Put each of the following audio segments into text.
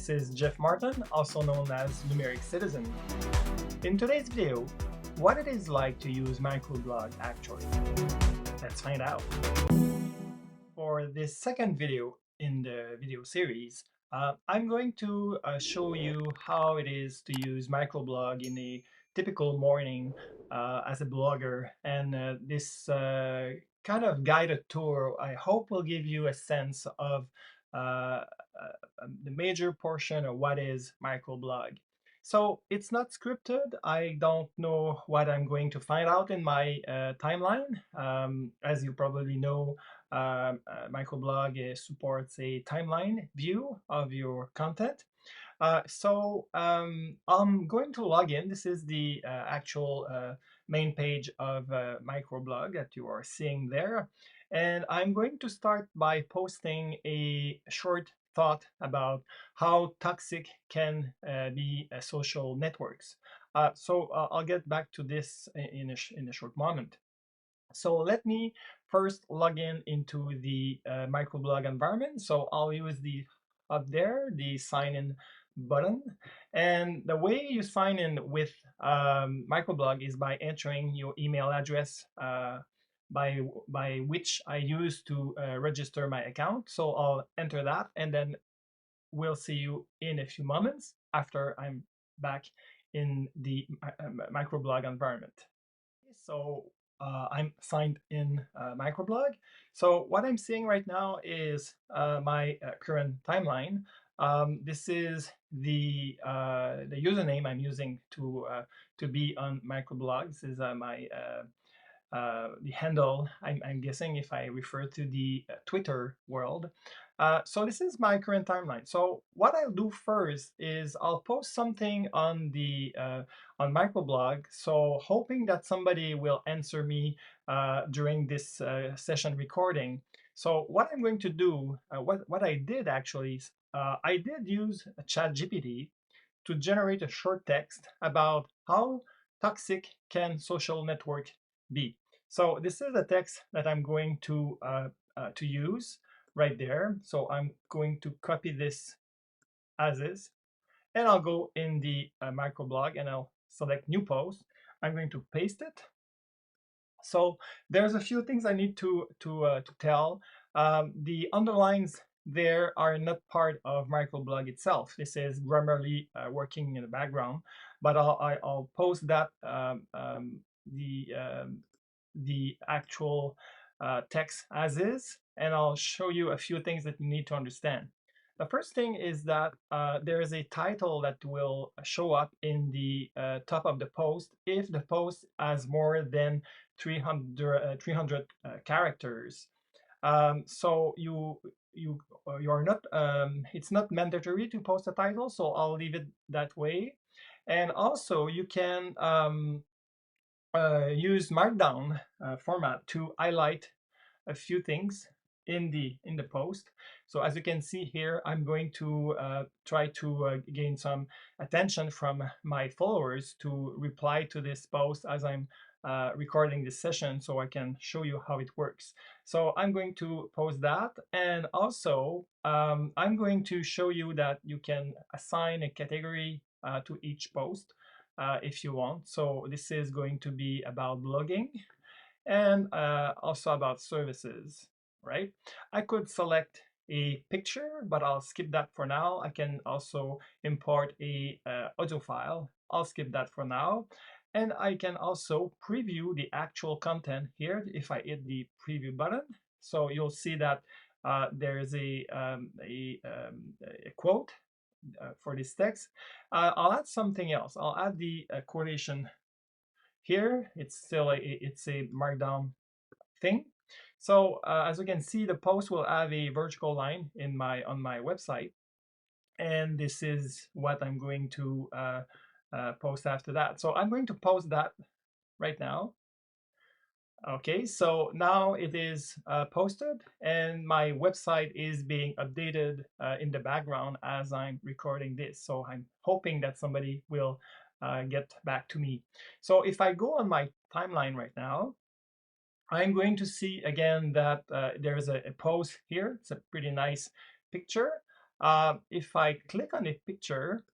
This is Jeff Martin, also known as Numeric Citizen. In today's video, what it is like to use microblog actually. Let's find out. For this second video in the video series, I'm going to show you how it is to use microblog in a typical morning as a blogger, and this kind of guided tour I hope will give you a sense of the major portion of what is microblog. So it's not scripted. I don't know what I'm going to find out in my timeline. As you probably know, microblog supports a timeline view of your content. I'm going to log in. This is the actual main page of microblog that you are seeing there. And I'm going to start by posting a short thought about how toxic can be social networks. I'll get back to this in a short moment. So let me first log in into the microblog environment. So I'll use the up there, the sign in button. And the way you sign in with microblog is by entering your email address by which I use to register my account. So I'll enter that, and then we'll see you in a few moments after I'm back in the microblog environment. So I'm signed in microblog. So what I'm seeing right now is my current timeline. This is the username I'm using to be on microblog. This is the handle, I'm guessing, if I refer to the Twitter world. So this is my current timeline. So what I'll do first is I'll post something on the on microblog, so hoping that somebody will answer me during this session recording. So what I'm going to do, what I did actually, is, I did use ChatGPT to generate a short text about how toxic can social network be. So this is the text that I'm going to use right there. So I'm going to copy this as is, and I'll go in the microblog and I'll select new post. I'm going to paste it. So there's a few things I need to tell. The underlines there are not part of microblog itself. This is Grammarly working in the background, but I'll post that the actual text as is, and I'll show you a few things that you need to understand. The first thing is that there is a title that will show up in the top of the post if the post has more than 300 characters. So you're not it's not mandatory to post a title, so I'll leave it that way. And also you can use Markdown format to highlight a few things in the post. So as you can see here, I'm going to try to gain some attention from my followers to reply to this post as I'm recording this session, so I can show you how it works. So I'm going to post that, and also I'm going to show you that you can assign a category to each post if you want. So this is going to be about blogging and also about services, right? I could select a picture, but I'll skip that for now. I can also import a audio file. I'll skip that for now. And I can also preview the actual content here if I hit the preview button. So you'll see that there is a quote for this text. I'll add something else. I'll add the quotation here. It's still it's a markdown thing. So as you can see, the post will have a vertical line in on my website, and this is what I'm going to post after that. So I'm going to post that right now. Okay, so now it is posted, and my website is being updated in the background as I'm recording this. So I'm hoping that somebody will get back to me. So if I go on my timeline right now, I'm going to see again that there's a post here. It's a pretty nice picture. If I click on a picture,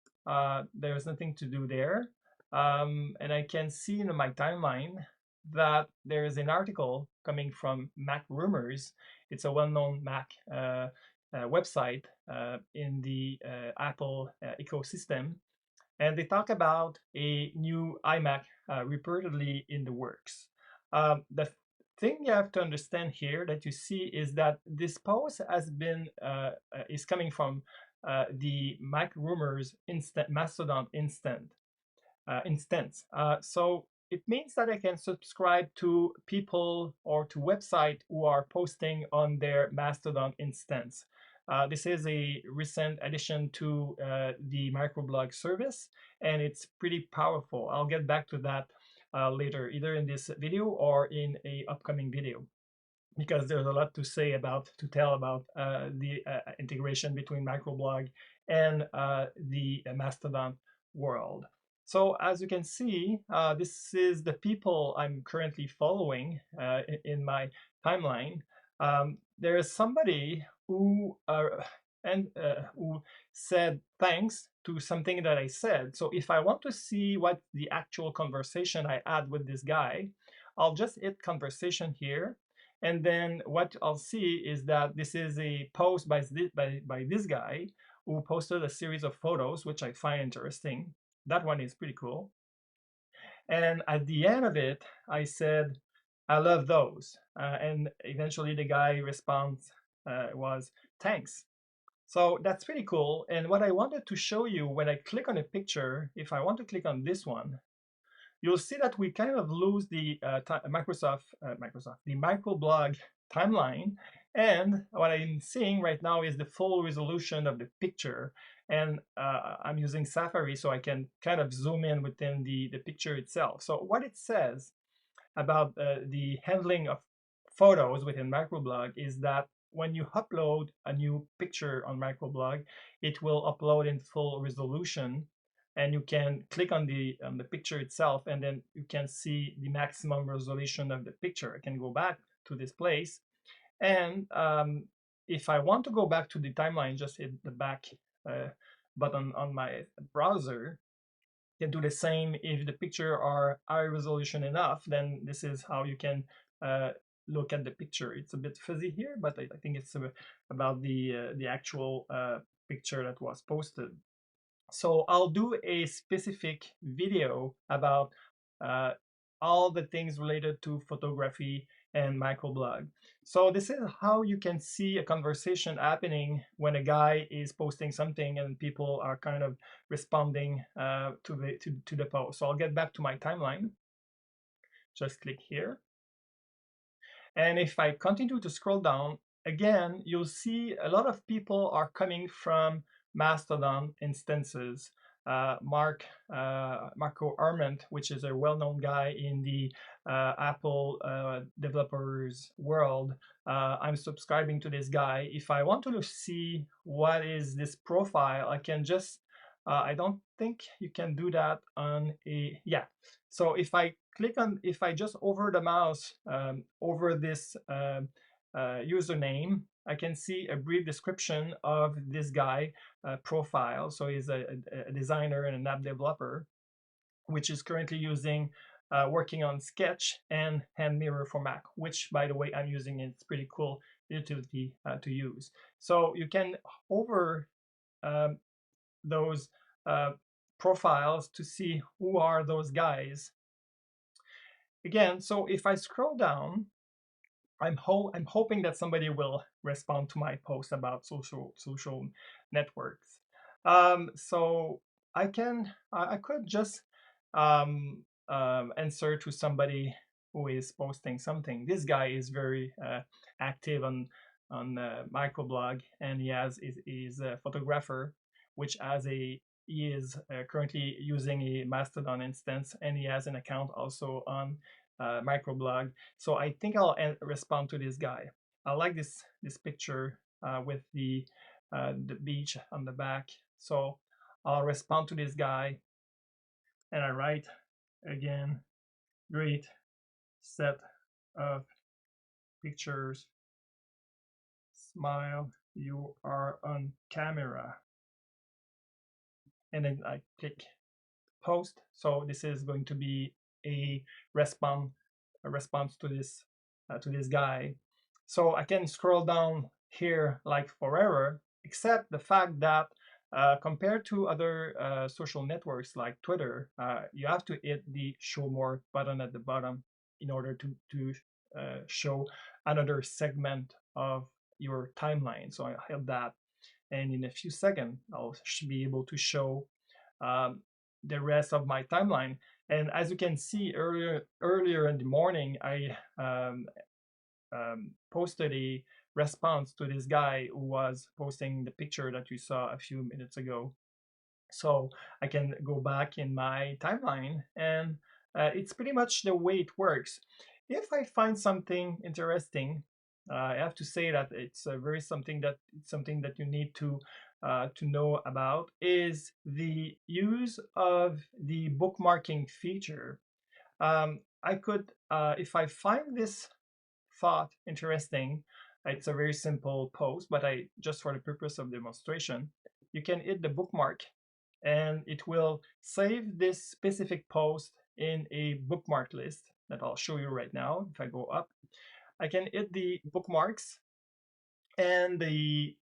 there's nothing to do there. And I can see in my timeline that there is an article coming from Mac Rumors. It's a well-known Mac website in the Apple ecosystem. And they talk about a new iMac reportedly in the works. The thing you have to understand here that you see is that this post has been is coming from the Mac Rumors instant Mastodon instance. So it means that I can subscribe to people or to websites who are posting on their Mastodon instance. This is a recent addition to the microblog service, and it's pretty powerful. I'll get back to that later, either in this video or in a upcoming video, because there's a lot to say about tell about the integration between microblog and the Mastodon world. So as you can see, this is the people I'm currently following in my timeline. There is somebody who said thanks to something that I said. So if I want to see what the actual conversation I had with this guy, I'll just hit conversation here, and then what I'll see is that this is a post by this guy who posted a series of photos, which I find interesting. That one is pretty cool. And at the end of it, I said, I love those. And eventually the guy response was, thanks. So that's pretty cool. And what I wanted to show you when I click on a picture, if I want to click on this one, you'll see that we kind of lose the the microblog timeline. And what I'm seeing right now is the full resolution of the picture. And I'm using Safari, so I can kind of zoom in within the picture itself. So what it says about the handling of photos within microblog is that when you upload a new picture on microblog, it will upload in full resolution, and you can click on the picture itself, and then you can see the maximum resolution of the picture. I can go back to this place, and if I want to go back to the timeline, just hit the back button on my browser. You can do the same. If the picture are high resolution enough, then this is how you can look at the picture. It's a bit fuzzy here, but I think it's about the actual picture that was posted. So I'll do a specific video about uh, all the things related to photography and microblog. So this is how you can see a conversation happening when a guy is posting something and people are kind of responding to the post. So I'll get back to my timeline. Just click here. And if I continue to scroll down, again, you'll see a lot of people are coming from Mastodon instances. Marco Arment, which is a well-known guy in the Apple developers world. I'm subscribing to this guy. If I want to see what is this profile, I can just, I don't think you can do that on a, yeah. So if I if I just hover the mouse over this username, I can see a brief description of this guy profile. So he's a designer and an app developer, which is currently using working on Sketch and Hand Mirror for Mac, which, by the way, I'm using. It's pretty cool utility to use. So you can over those profiles to see who are those guys. Again, so if I scroll down, I'm hoping that somebody will respond to my post about social networks. So I could just answer to somebody who is posting something. This guy is very active on microblog, and he's a photographer, which has a he is currently using a Mastodon instance, and he has an account also on microblog. So I think I'll respond to this guy. I like this picture with the beach on the back. So I'll respond to this guy, and I write again, great set of pictures, smile. you are on camera, and then I click post. So this is going to be a response to this guy. So I can scroll down here like forever, except the fact that compared to other social networks like Twitter, you have to hit the show more button at the bottom in order to show another segment of your timeline. So I hit that, and in a few seconds, I'll be able to show um, the rest of my timeline. And as you can see earlier in the morning, I posted a response to this guy who was posting the picture that you saw a few minutes ago. So I can go back in my timeline, and it's pretty much the way it works. If I find something interesting, I have to say that it's very something that you need to know about is the use of the bookmarking feature. I could, if I find this thought interesting, it's a very simple post, but I just for the purpose of demonstration, you can hit the bookmark and it will save this specific post in a bookmark list that I'll show you right now. If I go up, I can hit the bookmarks, and the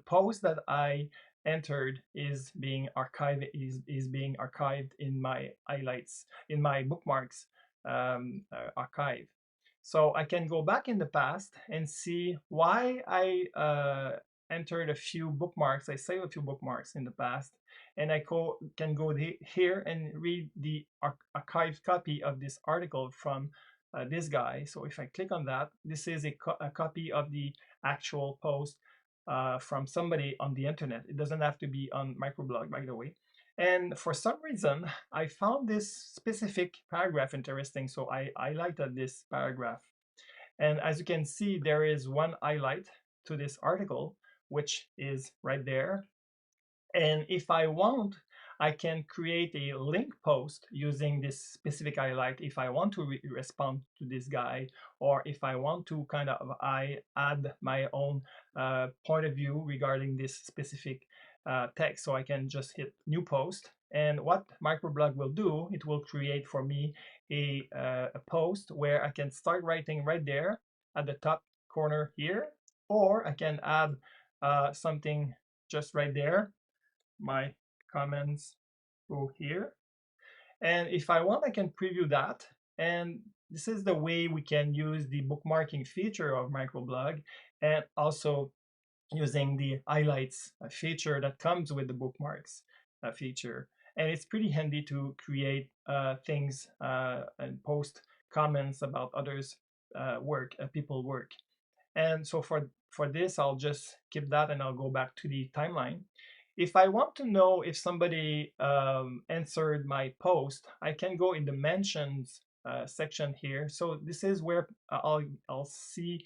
post that I entered is being archived in my highlights, in my bookmarks archive. So I can go back in the past and see why I entered a few bookmarks. I saved a few bookmarks in the past, and I can go here and read the archived copy of this article from this guy. So if I click on that, this is a copy of the actual post from somebody on the internet. It doesn't have to be on Microblog, by the way. And for some reason, I found this specific paragraph interesting, so I highlighted this paragraph. And as you can see, there is one highlight to this article, which is right there. And if I want, I can create a link post using this specific highlight if I want to respond to this guy, or if I want to kind of add my own point of view regarding this specific text. So I can just hit new post. And what Microblog will do, it will create for me a post where I can start writing right there at the top corner here, or I can add something just right there. My comments go here. And if I want, I can preview that. And this is the way we can use the bookmarking feature of Microblog, and also using the highlights feature that comes with the bookmarks feature. And it's pretty handy to create things and post comments about others' work, people work. And so for this, I'll just keep that and I'll go back to the timeline. If I want to know if somebody answered my post, I can go in the mentions section here. So this is where I'll see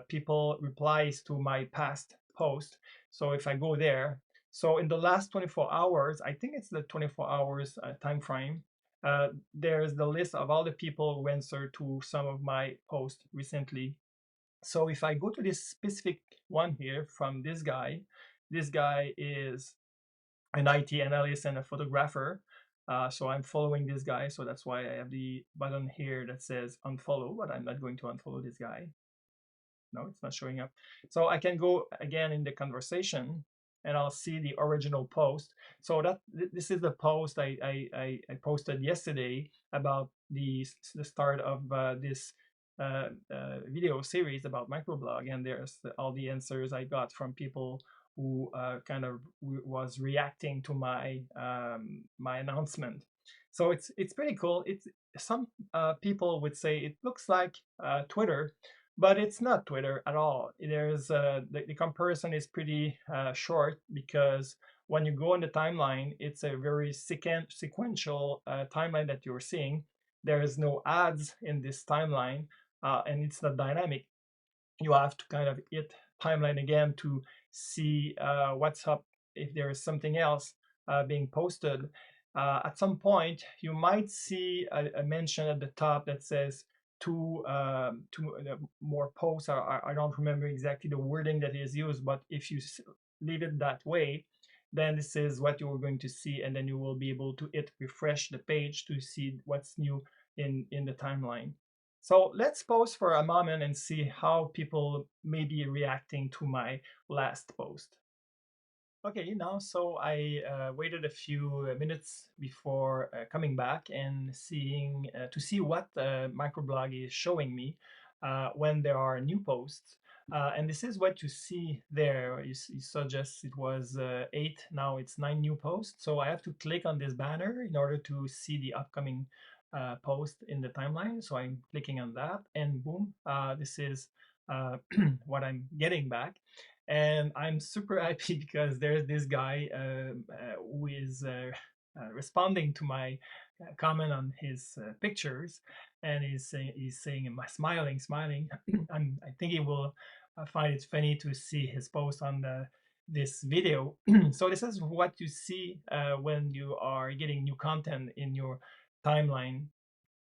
people replies to my past post. So if I go there, so in the last 24 hours, I think it's the 24 hours time frame, there's the list of all the people who answered to some of my posts recently. So if I go to this specific one here from this guy is an IT analyst and a photographer. So I'm following this guy. So that's why I have the button here that says unfollow, but I'm not going to unfollow this guy. No, it's not showing up. So I can go again in the conversation and I'll see the original post. So this is the post I posted yesterday about the start of this video series about microblog, and there's all the answers I got from people who kind of was reacting to my my announcement. So it's pretty cool. It's some people would say it looks like Twitter, but it's not Twitter at all. There's the comparison is pretty short, because when you go on the timeline, it's a very sequential timeline that you're seeing. There is no ads in this timeline, and it's not dynamic. You have to kind of hit timeline again to see what's up, if there is something else being posted. At some point, you might see a mention at the top that says more posts. I don't remember exactly the wording that is used, but if you leave it that way, then this is what you're going to see, and then you will be able to hit refresh the page to see what's new in the timeline. So let's pause for a moment and see how people may be reacting to my last post. Okay, now so I waited a few minutes before coming back and seeing to see what microblog is showing me when there are new posts. And this is what you see there. You saw just it was 8, now it's 9 new posts. So I have to click on this banner in order to see the upcoming post in the timeline. So I'm clicking on that, and boom, this is what I'm getting back. And I'm super happy because there's this guy who is responding to my comment on his pictures, and he's saying smiling. I think he will find it funny to see his post on this video. So this is what you see when you are getting new content in your timeline,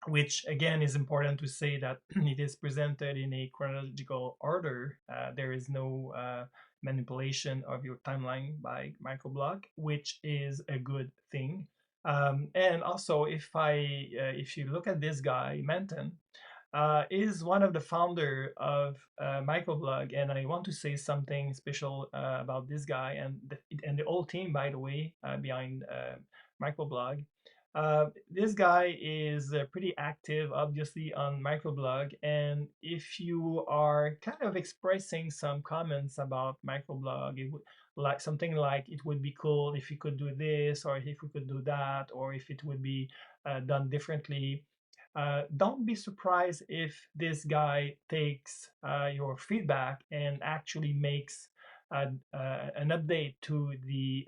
which again is important to say that it is presented in a chronological order. There is no manipulation of your timeline by microblog, which is a good thing. And also, if you look at this guy, Menton, is one of the founder of microblog, and I want to say something special about this guy and the whole team, by the way, behind microblog. This guy is pretty active, obviously, on microblog, and if you are kind of expressing some comments about microblog, like something like it would be cool if you could do this, or if we could do that, or if it would be done differently. Don't be surprised if this guy takes your feedback and actually makes an update to the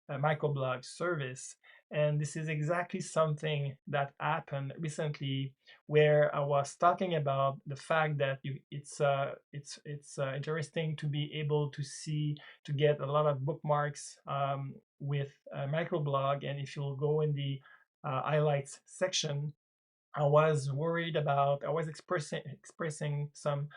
microblog service. And this is exactly something that happened recently, where I was talking about the fact that it's interesting to be able to see, to get a lot of bookmarks with microblog. And if you'll go in the highlights section, I was expressing some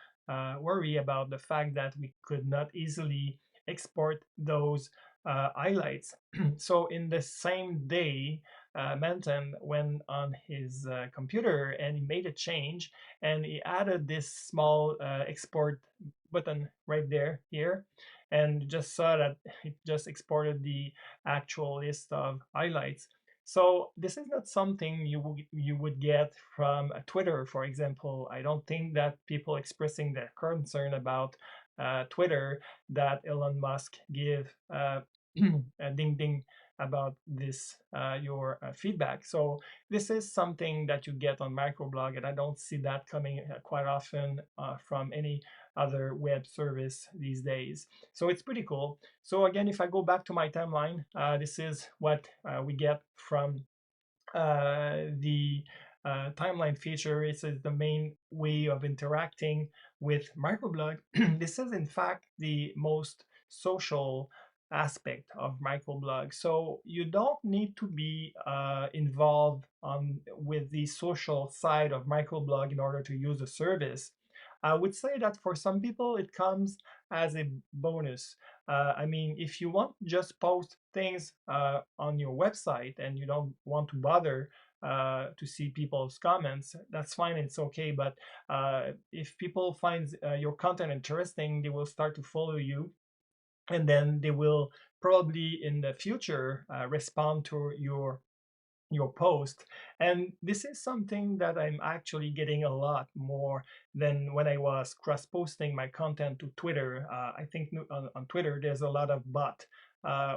worry about the fact that we could not easily export those highlights. So in the same day, Menton went on his computer and he made a change, and he added this small export button right there here, and just saw that it just exported the actual list of highlights. So this is not something you would get from Twitter, for example. I don't think that people expressing their concern about Twitter, that Elon Musk give a ding ding about this your feedback. So this is something that you get on microblog, and I don't see that coming quite often from any other web service these days. So it's pretty cool. So again, if I go back to my timeline, this is what we get from the timeline feature. This is the main way of interacting with microblog. This is in fact the most social aspect of microblog. So you don't need to be involved with the social side of microblog in order to use the service. I would say that for some people it comes as a bonus. I mean, if you want to just post things on your website and you don't want to bother to see people's comments, that's fine, it's okay. But if people find your content interesting, they will start to follow you, and then they will probably in the future respond to your post. And this is something that I'm actually getting a lot more than when I was cross-posting my content to Twitter. I think on Twitter there's a lot of bot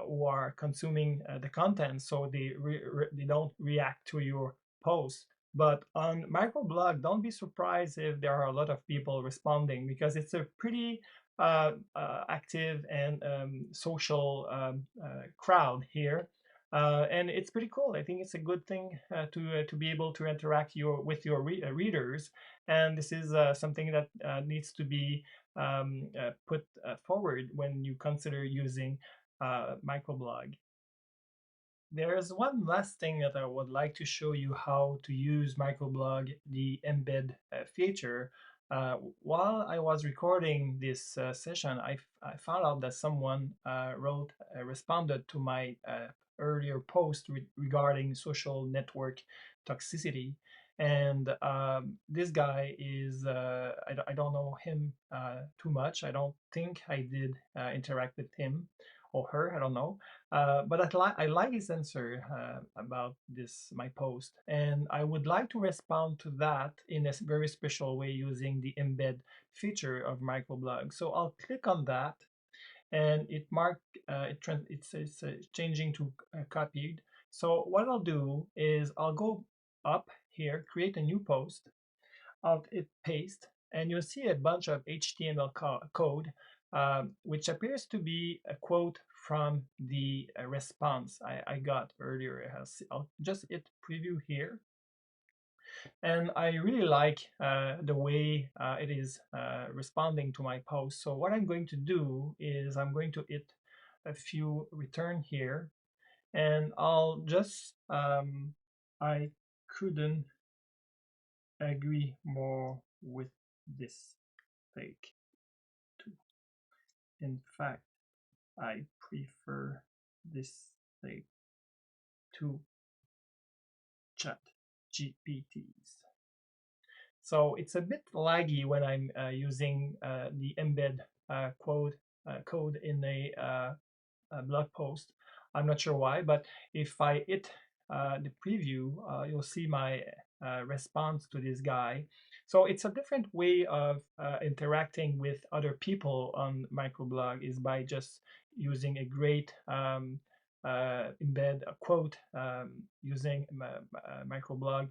who are consuming the content, so they don't react to your post. But on microblog, don't be surprised if there are a lot of people responding, because it's a pretty active and social crowd here. And it's pretty cool. I think it's a good thing to be able to interact with your readers, and this is something that needs to be put forward when you consider using microblog. There's one last thing that I would like to show you how to use Microblog, the embed feature. While I was recording this session, I found out that someone responded to my earlier post regarding social network toxicity. And this guy is, I don't know him too much. I don't think I did interact with him or her, I don't know. But I like his answer about my post, and I would like to respond to that in a very special way using the embed feature of Microblog. So I'll click on that, and it's changing to copied. So what I'll do is I'll go up here, create a new post, I'll hit paste, and you'll see a bunch of HTML code, which appears to be a quote from the response I got earlier. I'll just hit preview here. And I really like the way it is responding to my post. So what I'm going to do is I'm going to hit a few return here, and I'll just, I couldn't agree more with this take too. In fact, I prefer this take to chat GPTs. So it's a bit laggy when I'm using the embed code in a blog post. I'm not sure why, but if I hit the preview, you'll see my response to this guy. So it's a different way of interacting with other people on Microblog is by just using a great embed a quote using Microblog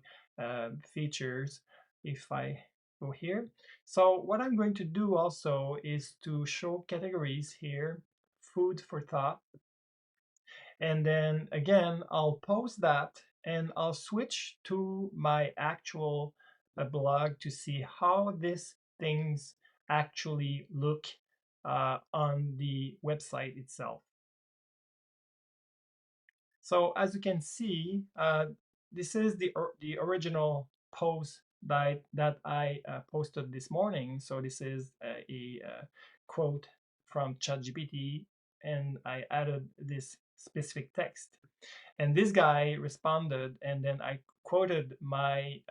features. If I go here, so what I'm going to do also is to show categories here, food for thought, and then again I'll post that and I'll switch to my actual blog to see how these things actually look on the website itself. So as you can see, this is the original post that I posted this morning. So this is a quote from ChatGPT, and I added this specific text. And this guy responded, and then I quoted my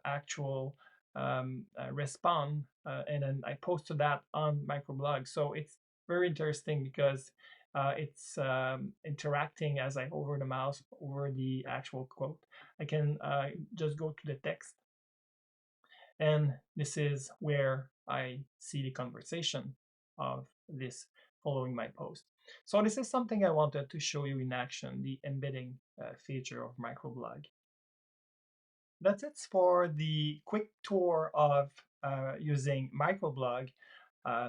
actual response, and then I posted that on Microblog. So it's very interesting because it's interacting as I hover the mouse over the actual quote. I can just go to the text, and this is where I see the conversation of this following my post. So this is something I wanted to show you in action, the embedding feature of Microblog. That's it for the quick tour of using Microblog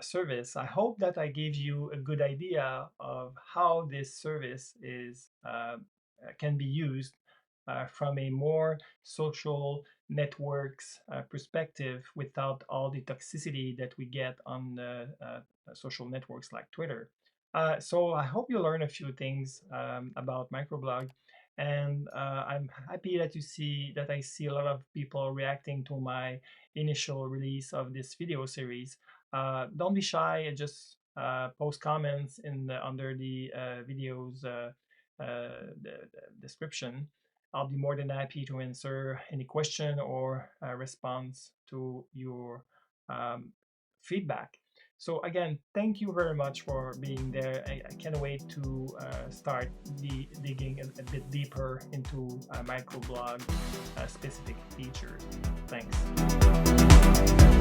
service. I hope that I gave you a good idea of how this service can be used from a more social networks perspective without all the toxicity that we get on the social networks like Twitter. So I hope you learn a few things about Microblog, and I'm happy that I see a lot of people reacting to my initial release of this video series. Don't be shy, just post comments under the video's the description. I'll be more than happy to answer any question or response to your feedback. So again, thank you very much for being there. I can't wait to start digging a bit deeper into Microblog specific features. Thanks.